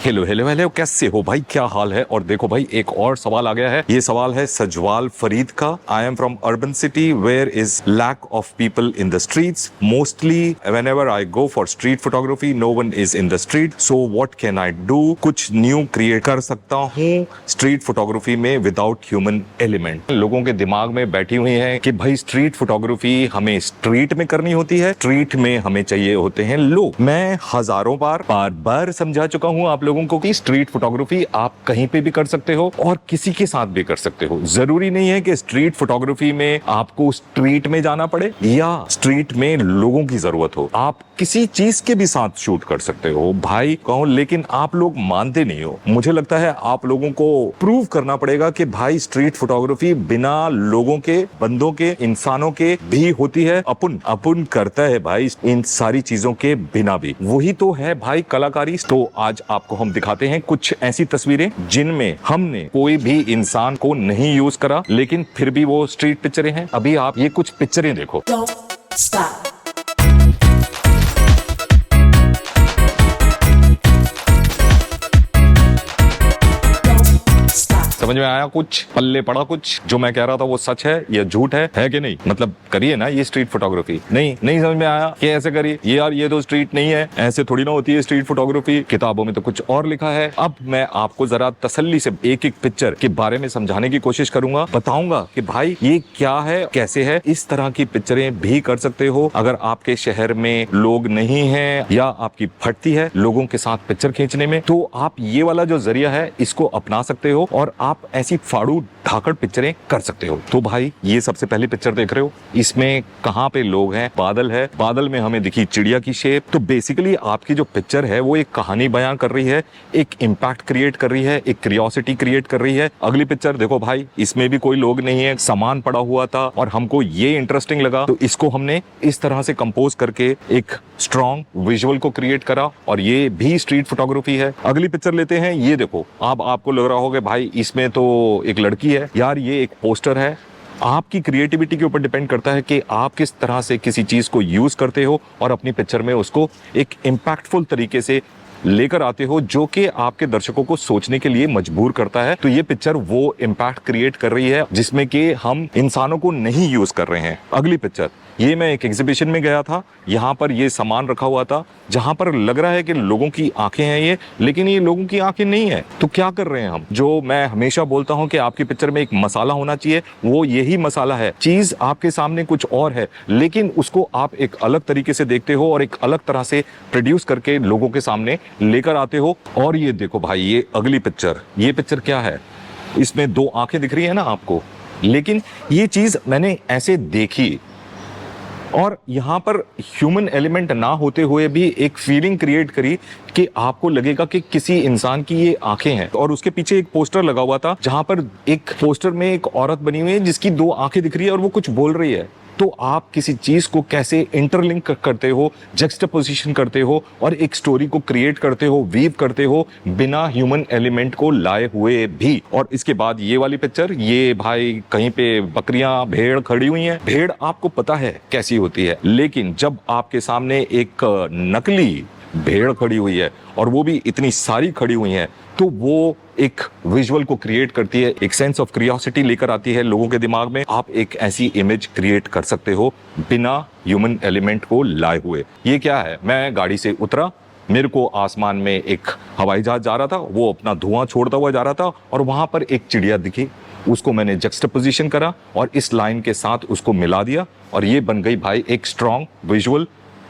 Hello hello hello, कैसे हो भाई, क्या हाल है। और देखो भाई, एक और सवाल आ गया है। ये सवाल है सजवाल फरीद का। I am from urban city where is lack of people in the streets. Mostly whenever I go for street photography no one is in the street, so what can I do. कुछ new create कर सकता हूँ street photography में without human element. लोगों के दिमाग में बैठी हुई है कि भाई स्ट्रीट फोटोग्राफी हमें स्ट्रीट में करनी होती है, स्ट्रीट में हमें चाहिए होते हैं लोग। मैं हजारों बार समझा चुका हूँ आप लोगों को कि स्ट्रीट फोटोग्राफी आप कहीं पे भी कर सकते हो और किसी के साथ भी कर सकते हो। जरूरी नहीं है कि स्ट्रीट फोटोग्राफी में आपको स्ट्रीट में जाना पड़े या स्ट्रीट में लोगों की जरूरत हो। आप किसी चीज के भी साथ शूट कर सकते हो भाई कहो, लेकिन आप लोग मानते नहीं हो। मुझे लगता है आप लोगों को प्रूव करना पड़ेगा कि भाई स्ट्रीट फोटोग्राफी बिना लोगों के, बंदों के, इंसानों के भी होती है। अपुन करता है भाई इन सारी चीजों के बिना भी। वही तो है भाई कलाकारी। तो आज आपको हम दिखाते हैं कुछ ऐसी तस्वीरें जिनमें हमने कोई भी इंसान को नहीं यूज करा, लेकिन फिर भी वो स्ट्रीट पिक्चरें हैं। अभी आप ये कुछ पिक्चरें देखो। Don't stop. समझ में आया कुछ, पल्ले पड़ा कुछ, जो मैं कह रहा था वो सच है या झूठ है कि नहीं। मतलब करिए ना ये स्ट्रीट फोटोग्राफी। नहीं समझ में आया कि ऐसे करिए ये यार, ये तो स्ट्रीट नहीं है, ऐसे थोड़ी ना होती है स्ट्रीट फोटोग्राफी। किताबों में तो कुछ और लिखा है। अब मैं आपको जरा तसल्ली से एक एक पिक्चर के बारे में समझाने की कोशिश करूंगा, बताऊंगा कि भाई ये क्या है, कैसे है। इस तरह की पिक्चरें भी कर सकते हो अगर आपके शहर में लोग नहीं है या आपकी फटती है लोगों के साथ पिक्चर खींचने में, तो आप ये वाला जो जरिया है इसको अपना सकते हो और आप ऐसी फाड़ू ढाकड़ पिक्चरें कर सकते हो। तो भाई ये सबसे पहली पिक्चर देख रहे हो, इसमें कहां पे लोग हैं, बादल है, बादल में हमें दिखी चिड़िया की शेप। तो बेसिकली आपकी जो पिक्चर है वो एक कहानी बयां कर रही है, एक इम्पैक्ट क्रिएट कर रही है, एक क्यूरियोसिटी क्रिएट कर रही है। अगली पिक्चर देखो भाई, इसमें भी कोई लोग नहीं है, सामान पड़ा हुआ था और हमको ये इंटरेस्टिंग लगा तो इसको हमने इस तरह से कंपोज करके एक स्ट्रॉन्ग विजुअल को क्रिएट करा और ये भी स्ट्रीट फोटोग्राफी है। अगली पिक्चर लेते हैं, ये देखो। अब आपको लग रहा होगा भाई इसमें तो एक लड़की है। यार ये एक पोस्टर है। आपकी क्रिएटिविटी के ऊपर डिपेंड करता है कि आप किस तरह से किसी चीज को यूज करते हो और अपनी पिक्चर में उसको एक इम्पैक्टफुल तरीके से लेकर आते हो जो कि आपके दर्शकों को सोचने के लिए मजबूर करता है। तो ये पिक्चर वो इम्पैक्ट क्रिएट कर रही है जिसमें कि हम इंसानों को नहीं यूज कर रहे हैं। अगली पिक्चर, ये मैं एक एग्जीबिशन में गया था, यहाँ पर ये सामान रखा हुआ था जहां पर लग रहा है कि लोगों की आंखें हैं ये, लेकिन ये लोगों की आंखें नहीं है। तो क्या कर रहे हैं हम? जो मैं हमेशा बोलता हूं कि आपकी पिक्चर में एक मसाला होना चाहिए, वो यही मसाला है। चीज आपके सामने कुछ और है लेकिन उसको आप एक अलग तरीके से देखते हो और एक अलग तरह से प्रोड्यूस करके लोगों के सामने लेकर आते हो। और ये देखो भाई, ये अगली पिक्चर, ये पिक्चर क्या है? इसमें दो आंखें दिख रही है ना आपको, लेकिन ये चीज मैंने ऐसे देखी और यहाँ पर ह्यूमन एलिमेंट ना होते हुए भी एक फीलिंग क्रिएट करी कि आपको लगेगा कि किसी इंसान की ये आंखें हैं। और उसके पीछे एक पोस्टर लगा हुआ था जहां पर एक पोस्टर में एक औरत बनी हुई है जिसकी दो आंखें दिख रही है और वो कुछ बोल रही है। तो आप किसी चीज को कैसे इंटरलिंक करते हो, जक्सटापोजिशन करते हो और एक स्टोरी को क्रिएट करते हो, वीव करते हो बिना ह्यूमन एलिमेंट को लाए हुए भी। और इसके बाद ये वाली पिक्चर, ये भाई कहीं पे बकरियां, भेड़ खड़ी हुई हैं। भेड़ आपको पता है कैसी होती है, लेकिन जब आपके सामने एक नकली भेड़ खड़ी हुई है और वो भी इतनी सारी खड़ी हुई हैं, तो वो एक विजुअल को क्रिएट करती है, एक सेंस ऑफ क्यूरियोसिटी लेकर आती है लोगों के दिमाग में। आप एक ऐसी इमेज क्रिएट कर सकते हो बिना ह्यूमन एलिमेंट को लाए हुए। ये क्या है? मैं गाड़ी से उतरा, मेरे को आसमान में एक हवाई जहाज जा रहा था, वो अपना धुआं छोड़ता हुआ जा रहा था और वहां पर एक चिड़िया दिखी। उसको मैंने जक्सटापोजिशन करा और इस लाइन के साथ उसको मिला दिया और ये बन गई भाई एक स्ट्रॉन्ग विजुअल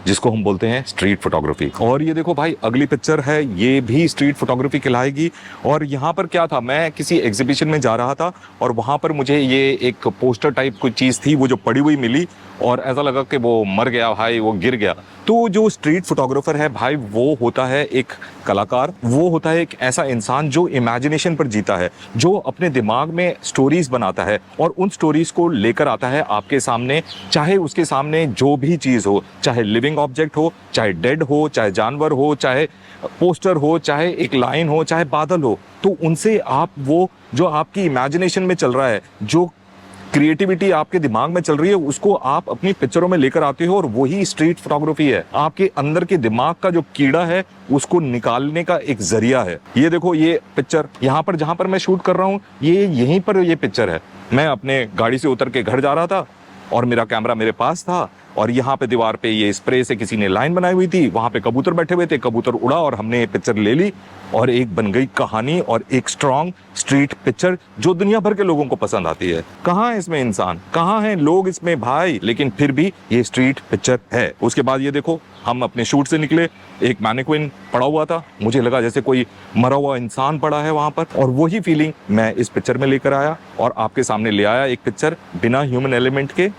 जिसको हम बोलते हैं स्ट्रीट फोटोग्राफी। और ये देखो भाई, अगली पिक्चर है, ये भी स्ट्रीट फोटोग्राफी कहलाएगी। और यहाँ पर क्या था, मैं किसी एग्जीबिशन में जा रहा था और वहां पर मुझे ये एक पोस्टर टाइप कोई चीज थी वो जो पड़ी हुई मिली और ऐसा लगा कि वो मर गया भाई, वो गिर गया। तो जो स्ट्रीट फोटोग्राफर है भाई, वो होता है एक कलाकार, वो होता है एक ऐसा इंसान जो इमेजिनेशन पर जीता है, जो अपने दिमाग में स्टोरीज बनाता है और उन स्टोरीज को लेकर आता है आपके सामने। चाहे उसके सामने जो भी चीज हो, चाहे लिविंग ऑब्जेक्ट हो, चाहे डेड हो, चाहे जानवर हो, चाहे पोस्टर हो, चाहे एक लाइन हो, चाहे बादल हो, तो उनसे आप वो जो आपकी इमेजिनेशन में चल रहा है, जो क्रिएटिविटी आपके दिमाग में चल रही है उसको आप अपनी पिक्चरों में लेकर आते हो, और वही स्ट्रीट फोटोग्राफी है। आपके अंदर के दिमाग का जो कीड़ा है उसको निकालने का एक जरिया है। ये देखो, ये पिक्चर यहाँ पर जहां पर मैं शूट कर रहा हूँ, ये यहीं पर ये पिक्चर है। मैं अपने गाड़ी से उतर के घर जा रहा था और मेरा कैमरा मेरे पास था, और यहाँ पे दीवार पे ये स्प्रे से किसी ने लाइन बनाई हुई थी, वहां पे कबूतर बैठे हुए थे, कबूतर उड़ा और हमने ये पिक्चर ले ली, और एक बन गई कहानी और एक स्ट्रॉन्ग स्ट्रीट पिक्चर जो दुनिया भर के लोगों को पसंद आती है। कहाँ है इसमें इंसान, कहाँ हैं लोग इसमें भाई, लेकिन फिर भी ये स्ट्रीट पिक्चर है। उसके बाद ये देखो, हम अपने शूट से निकले, एक मैनिक्विन पड़ा हुआ था, मुझे लगा जैसे कोई मरा हुआ इंसान पड़ा है वहां पर, और वही फीलिंग मैं इस पिक्चर में लेकर आया और आपके सामने ले आया। एक पिक्चर बिना ह्यूमन एलिमेंट के,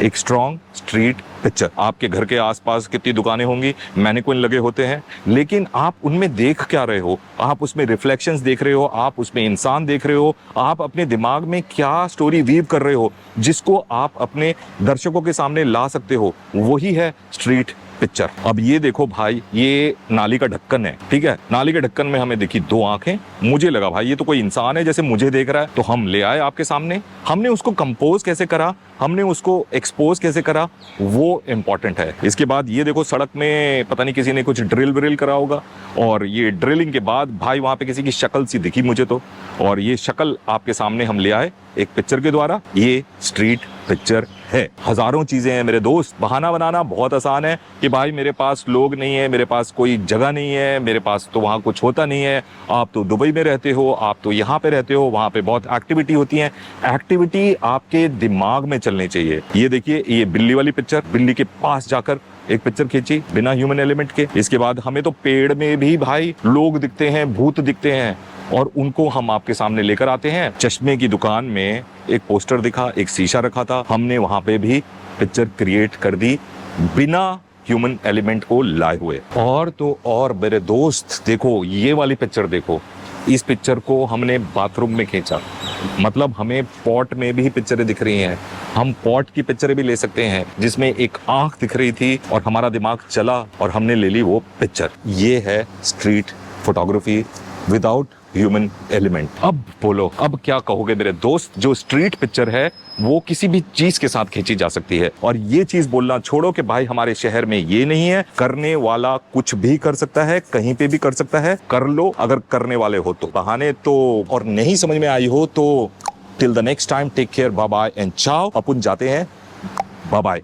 एक स्ट्रॉन्ग स्ट्रीट पिक्चर। आपके घर के आसपास कितनी दुकानें होंगी, मैनिक्विन लगे होते हैं, लेकिन आप उनमें देख क्या रहे हो? आप उसमें रिफ्लेक्शंस देख रहे हो, आप उसमें इंसान देख रहे हो, आप अपने दिमाग में क्या स्टोरी वीव कर रहे हो जिसको आप अपने दर्शकों के सामने ला सकते हो, वही है स्ट्रीट पिक्चर। अब ये देखो भाई, ये नाली का ढक्कन है, ठीक है। नाली के ढक्कन में हमें दिखी दो आंखें, मुझे लगा भाई ये तो कोई इंसान है जैसे मुझे देख रहा है, तो हम ले आए आपके सामने। हमने उसको कंपोज कैसे करा, हमने उसको एक्सपोज कैसे करा, वो इंपॉर्टेंट है। इसके बाद ये देखो, सड़क में पता नहीं किसी ने कुछ ड्रिल व्रिल करा होगा, और ये ड्रिलिंग के बाद भाई वहां पे किसी की शक्ल सी दिखी मुझे तो, और ये शक्ल आपके सामने हम ले आए एक पिक्चर के द्वारा। ये स्ट्रीट पिक्चर है। हजारों चीजें हैं मेरे दोस्त, बहाना बनाना बहुत आसान है कि भाई मेरे पास लोग नहीं है, मेरे पास कोई जगह नहीं है, मेरे पास तो वहाँ कुछ होता नहीं है, आप तो दुबई में रहते हो, आप तो यहाँ पे रहते हो, वहाँ पे बहुत एक्टिविटी होती है। एक्टिविटी आपके दिमाग में चलनी चाहिए। ये देखिए, ये बिल्ली वाली पिक्चर, बिल्ली के पास जाकर एक पिक्चर खींची बिना ह्यूमन एलिमेंट के। इसके बाद हमें तो पेड़ में भी भाई लोग दिखते हैं, भूत दिखते हैं, और उनको हम आपके सामने लेकर आते हैं। चश्मे की दुकान में एक पोस्टर दिखा, एक शीशा रखा था, हमने वहां पे भी पिक्चर क्रिएट कर दी बिना ह्यूमन एलिमेंट को लाए हुए। और तो और मेरे दोस्त देखो, ये वाली पिक्चर देखो, इस पिक्चर को हमने बाथरूम में खींचा, मतलब हमें पॉट में भी पिक्चरें दिख रही हैं। हम पॉट की पिक्चरें भी ले सकते हैं जिसमें एक आंख दिख रही थी, और हमारा दिमाग चला और हमने ले ली वो पिक्चर। ये है street photography without human element. अब बोलो, अब क्या कहोगे मेरे दोस्त? जो स्ट्रीट पिक्चर है वो किसी भी चीज के साथ खींची जा सकती है, और ये चीज बोलना छोड़ो कि भाई हमारे शहर में ये नहीं है। करने वाला कुछ भी कर सकता है, कहीं पे भी कर सकता है, कर लो अगर करने वाले हो तो। बहाने तो और नहीं समझ में आई हो तो till the next time, take care, bye bye and ciao. अपन जाते हैं, बाय बाय।